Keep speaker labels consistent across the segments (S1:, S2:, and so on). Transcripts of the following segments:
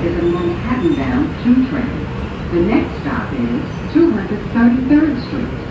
S1: is a Manhattan-bound 2 train. The next stop is 233rd Street.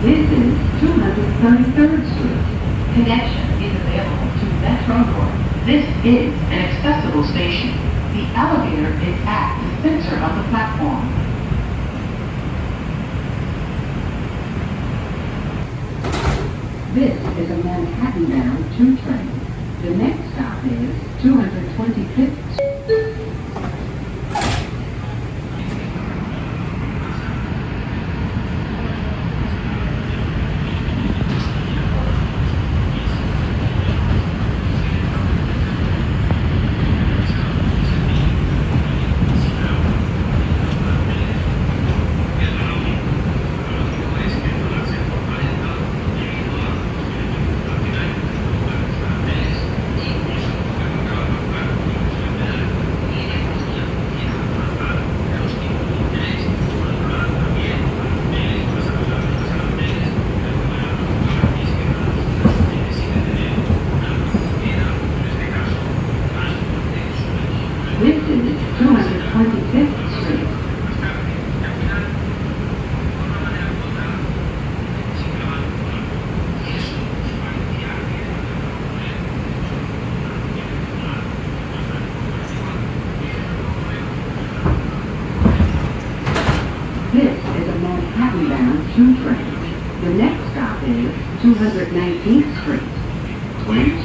S1: This is 233rd Street.
S2: Connection is available to Metro North. This is an accessible station. The elevator is at the center of the platform.
S1: This is a Manhattan-bound 2 train. The next stop is 225th Street. This is 225th Street. This is a Manhattan-bound 2 train. The next stop is 219th Street.
S3: Please.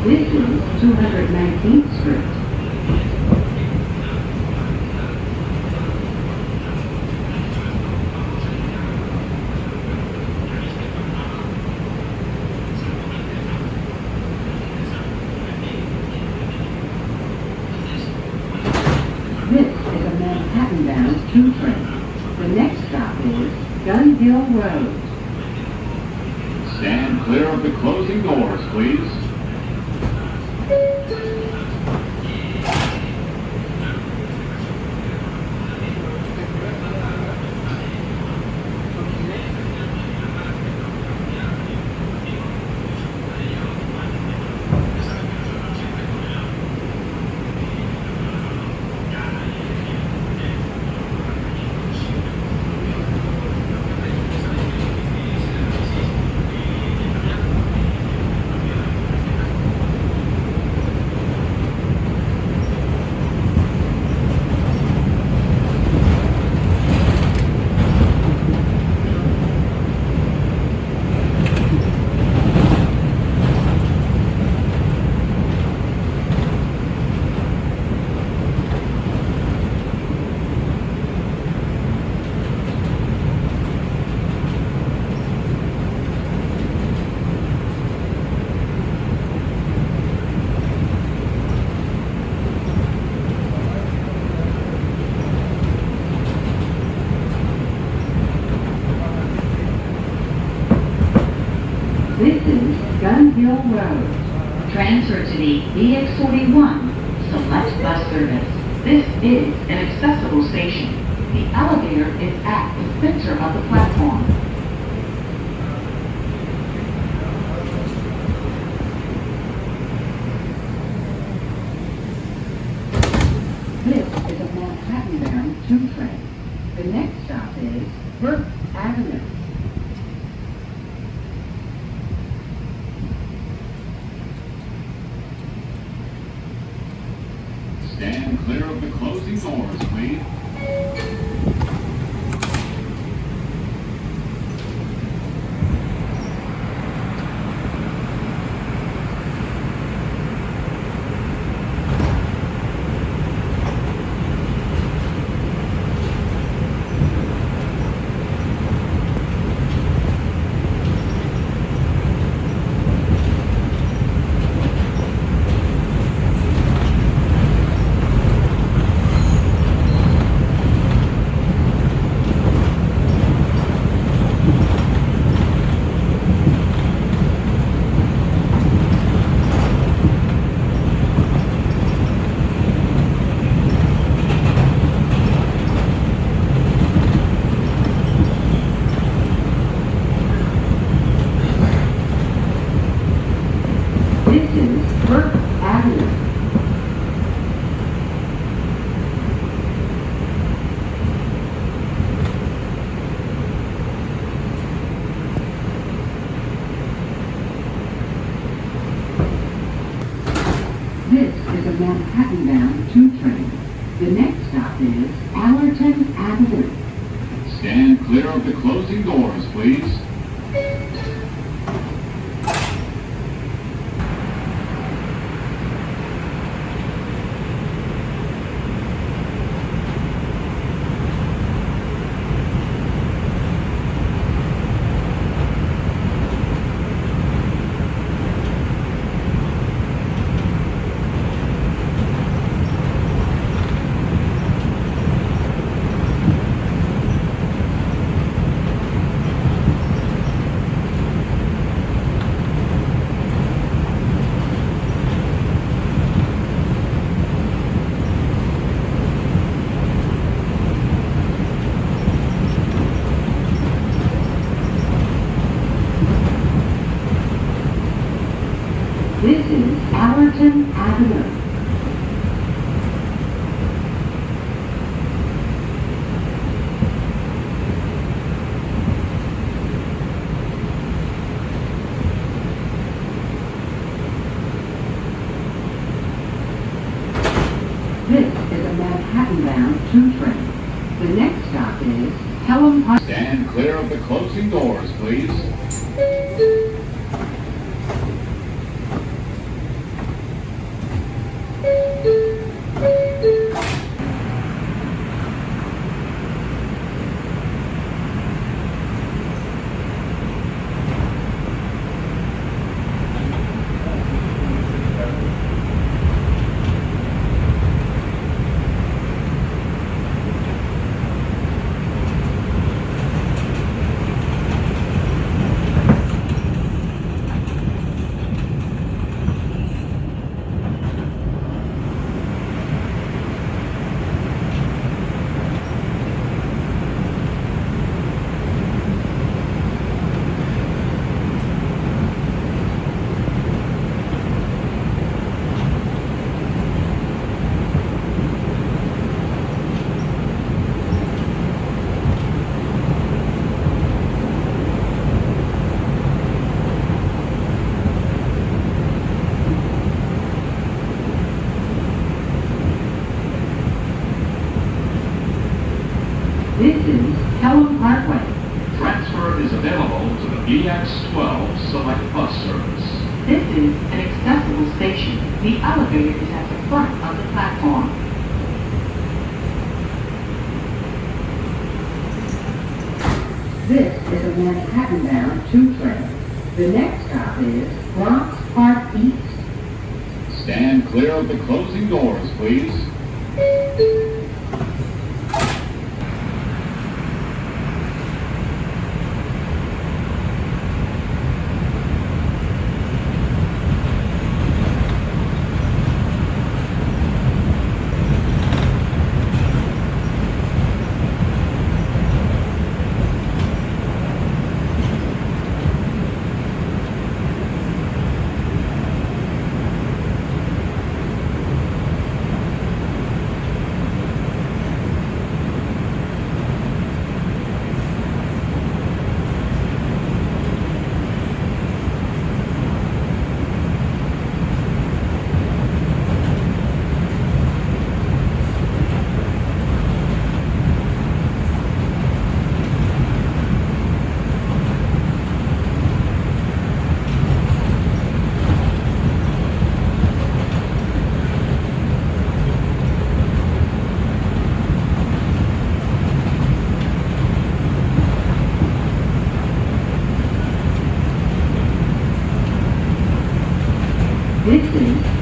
S1: This is 219th Street. This is a Manhattan-bound 2 train. The next stop is Gun Hill Road.
S3: Stand clear of the closing doors, please. This is Gun Hill Road.
S2: Transfer to the BX41 Select Bus Service. This is an accessible station. The elevator is at the center of the platform.
S1: This is a Manhattan-bound 2 train. The next stop is Burke Avenue.
S3: Stand clear of the closing doors, please.
S1: This is Burke Avenue. This is a Manhattan-bound 2 train. The next stop is Allerton Avenue.
S3: Stand clear of the closing doors, please.
S1: This is Allerton Avenue. This is a Manhattan-bound 2 train. The next stop is Pelham Park.
S3: Stand clear of the closing doors, please.
S1: This is Pelham Parkway.
S3: Transfer is available to the BX12 Select Bus Service.
S2: This is an accessible station. The elevator is at the front of the platform.
S1: This is a Manhattan-bound 2 train. The next stop is Bronx Park East.
S3: Stand clear of the closing doors, please.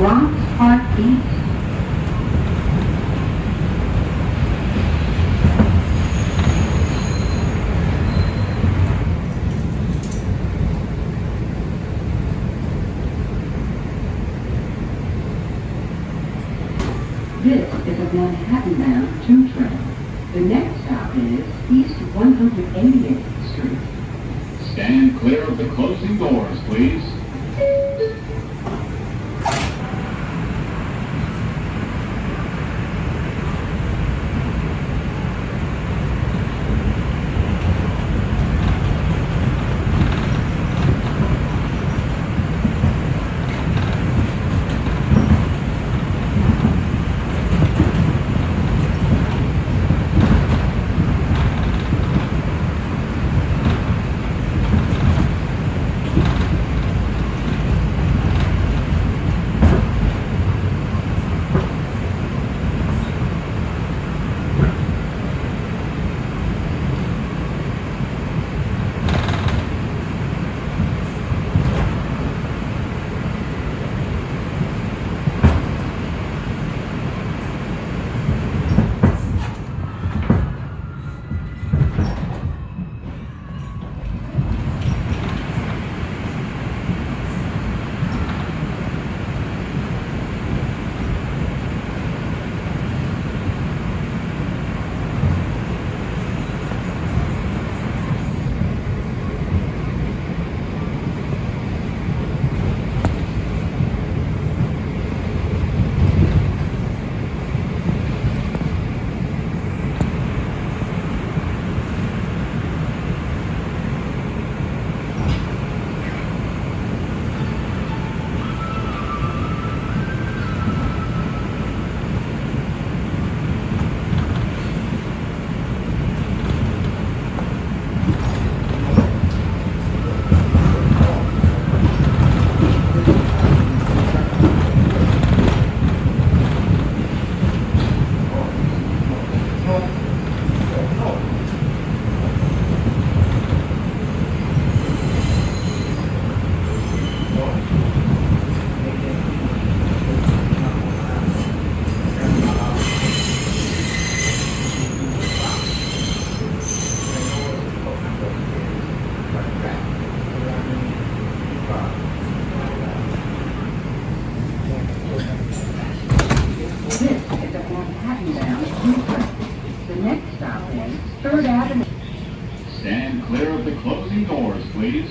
S1: Bronx Park East. This is a Manhattan-bound 2 train. The next stop is East 188th Street.
S3: Stand clear of the closing doors, please.
S1: This is a Manhattan-bound 2 train. The next stop is 3rd Avenue.
S3: Stand clear of the closing doors, please.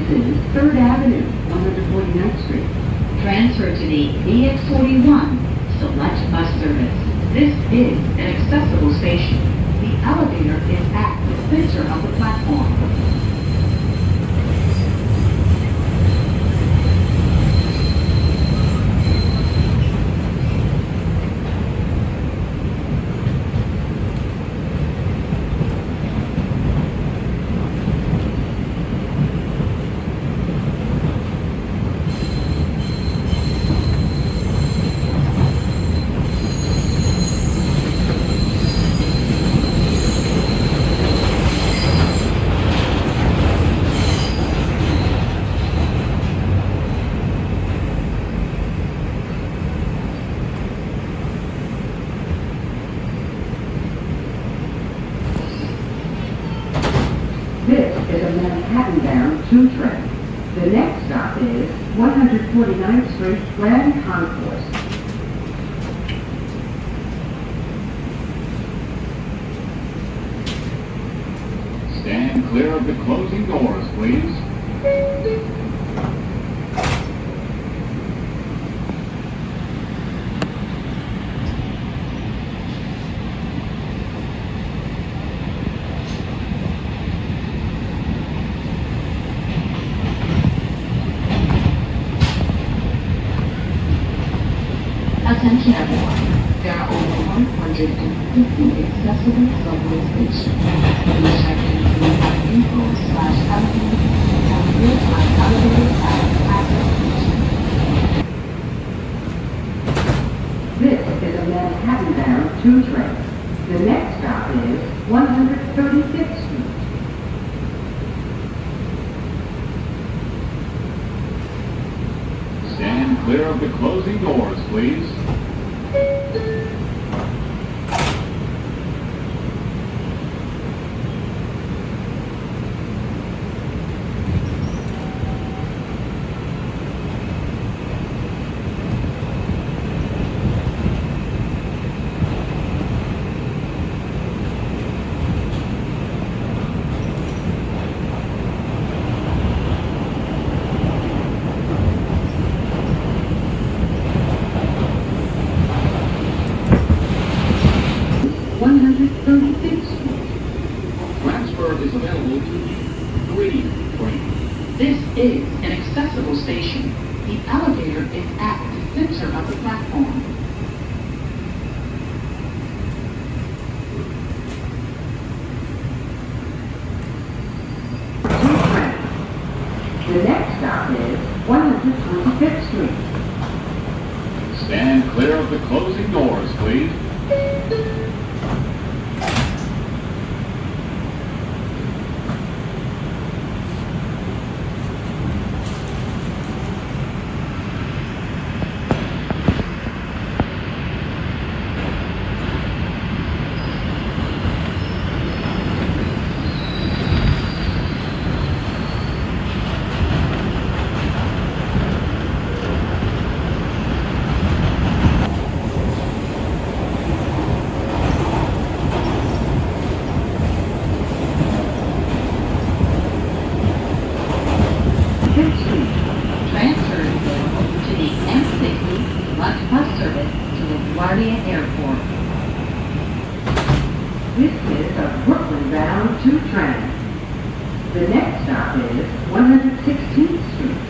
S1: This is 3rd Avenue, 149th Street.
S2: Transfer to the BX41 Select Bus Service. This is an accessible station. The elevator is at the center of the platform.
S1: This is a Manhattan-bound 2 train. The next stop is 149th Street Grand Concourse.
S3: Stand clear of the closing doors, please.
S2: Attention everyone, there are over 150 accessible subway stations. These check-ins will have info/elevator and real-time elevator status access features.
S1: This is a Manhattan-bound 2 train. The next stop is 135th Street.
S3: Stand clear of the closing doors, please. Transfer is available to 3 train.
S2: This is an accessible station. The elevator is at the center of the platform.
S1: The next stop is 125th Street.
S3: Stand clear of the closing doors, please.
S2: Transfer to the M60 Select Bus Service to LaGuardia Airport.
S1: This is a Brooklyn-bound 2 train. The next stop is 116th Street.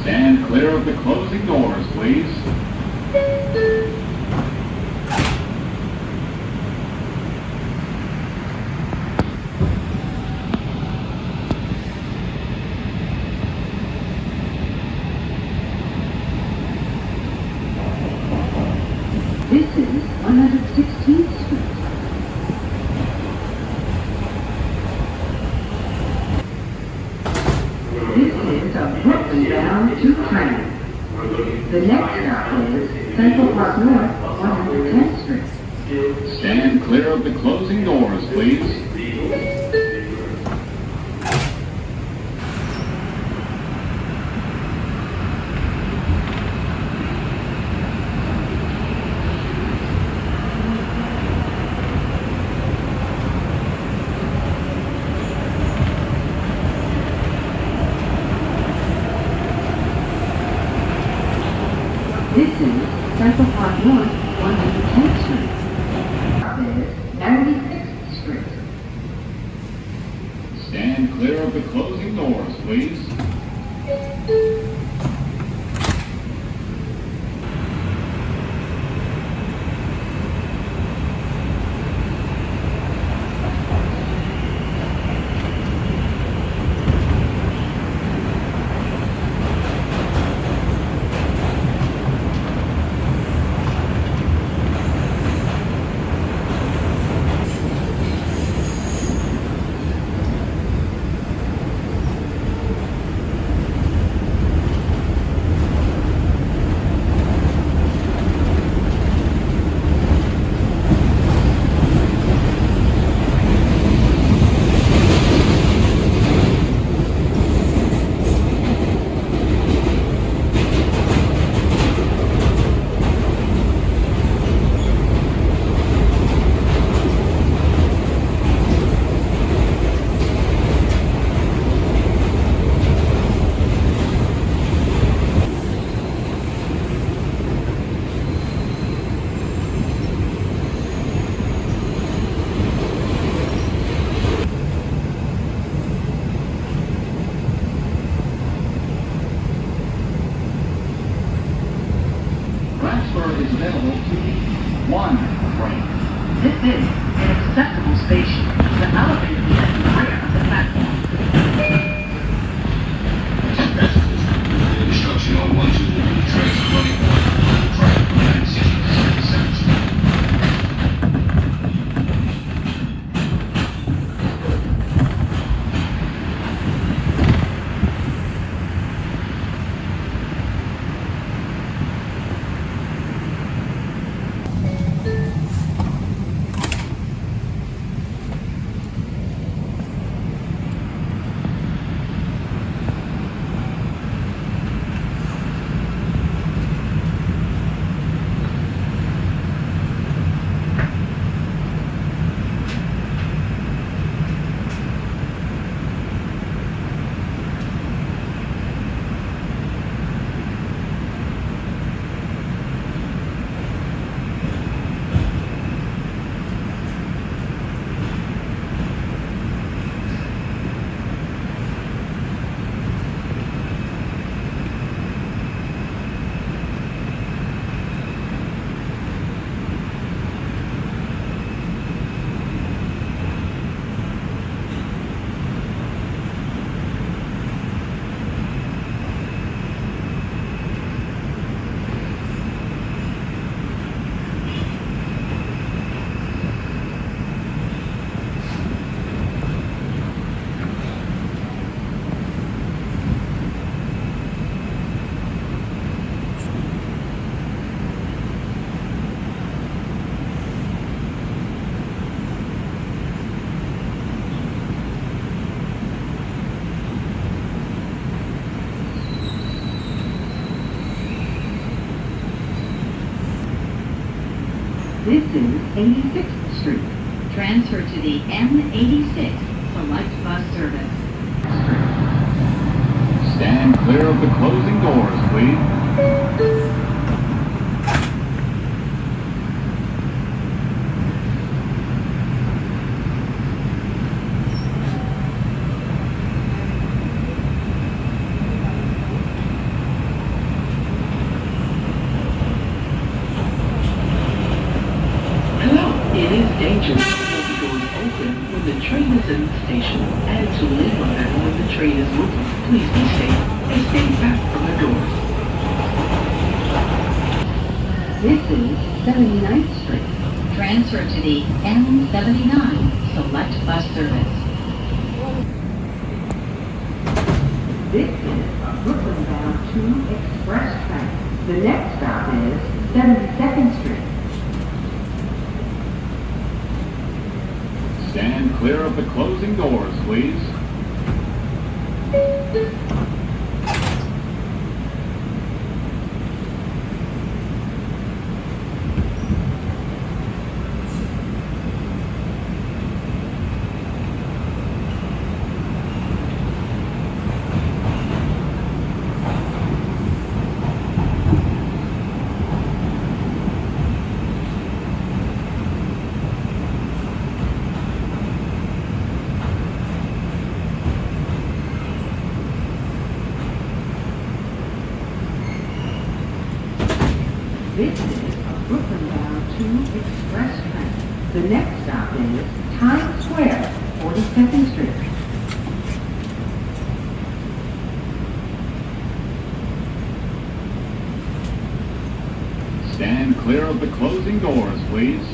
S3: Stand clear of the closing doors, please.
S1: This is 116th Street. This is a Brooklyn-bound 2 train. The next stop is Central Park North, 110th Street.
S3: Stand clear of the closing doors, please.
S1: Central Park North, 110th Street. Stop is 96th Street.
S3: Stand clear of the closing doors, please. Transfer is available to the 1 train.
S2: This is an accessible station. The elevator is at the rear of the platform.
S4: Instruction on 123 trains running on track 967.
S1: This is 86th Street.
S2: Transfer to the M86 Select Bus Service.
S3: Stand clear of the closing doors, please.
S5: It is dangerous to hold the doors open when the train is in the station and to leave on them when the train is moving. Please be safe and stay back from the doors.
S1: This is 79th Street.
S2: Transfer to the M79 Select Bus Service.
S1: This is a Brooklyn bound 2 express train. The next stop is 72nd Street.
S3: Stand clear of the closing doors, please.
S1: This is a Brooklyn bound 2 express train. The next stop is Times Square, 42nd Street.
S3: Stand clear of the closing doors, please.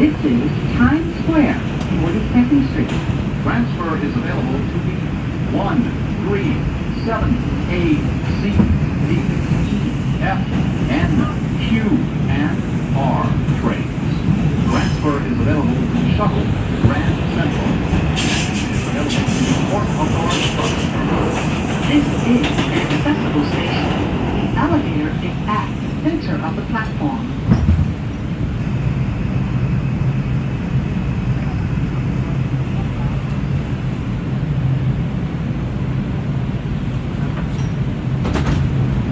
S1: This is Times Square, 42nd Street.
S3: Transfer is available to the 1, 3, 7, A, C, D, E, F, N, Q, and R trains. Transfer is available to Shuttle, Grand Central. Is available to Port Authority Bus Terminal.
S5: This is an accessible station. The elevator is at the center of the platform.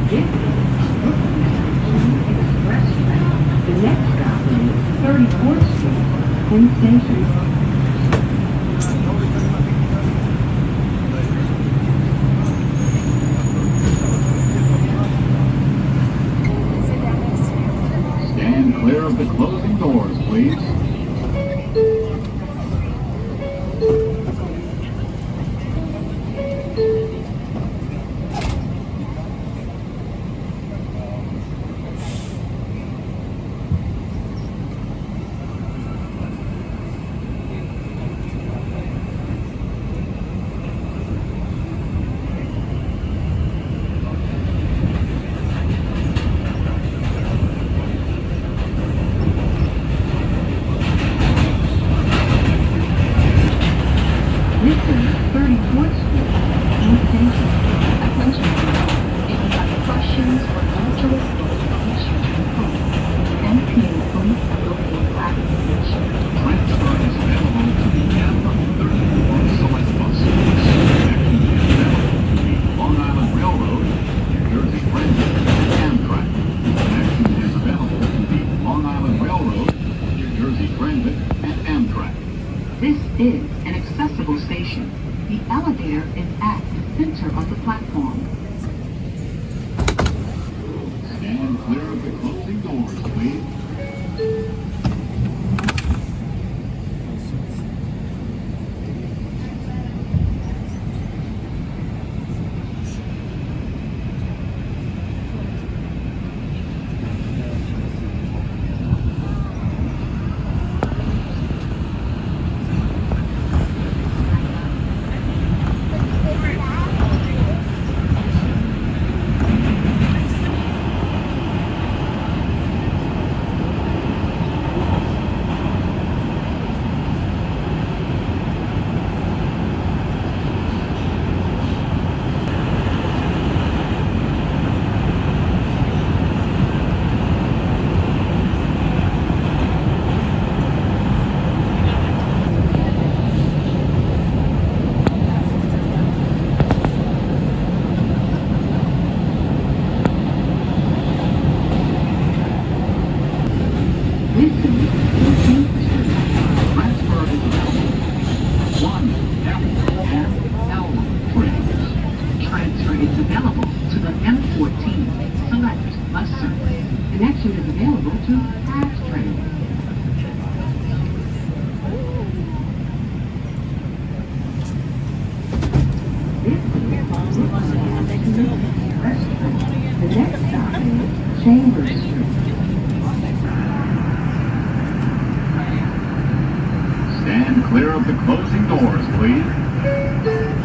S1: This is a Brooklyn bound 2 express train. The next stop is 34th Street, Penn Station.
S3: Stand clear of the closing doors, please.
S1: This is 34th Street, Penn Station.
S2: Attention. If you have questions or cultural information to report, MP Police Local Application.
S3: Transfer is available to the M34 Select Bus. Connection is available to the Long Island Railroad, New Jersey Transit, and Amtrak. Connection is available to the Long Island Railroad, New Jersey Transit, and Amtrak.
S5: This is an accessible station. The elevator is at the center of the platform.
S3: Stand clear of the closing doors, please. And clear of the closing doors, please.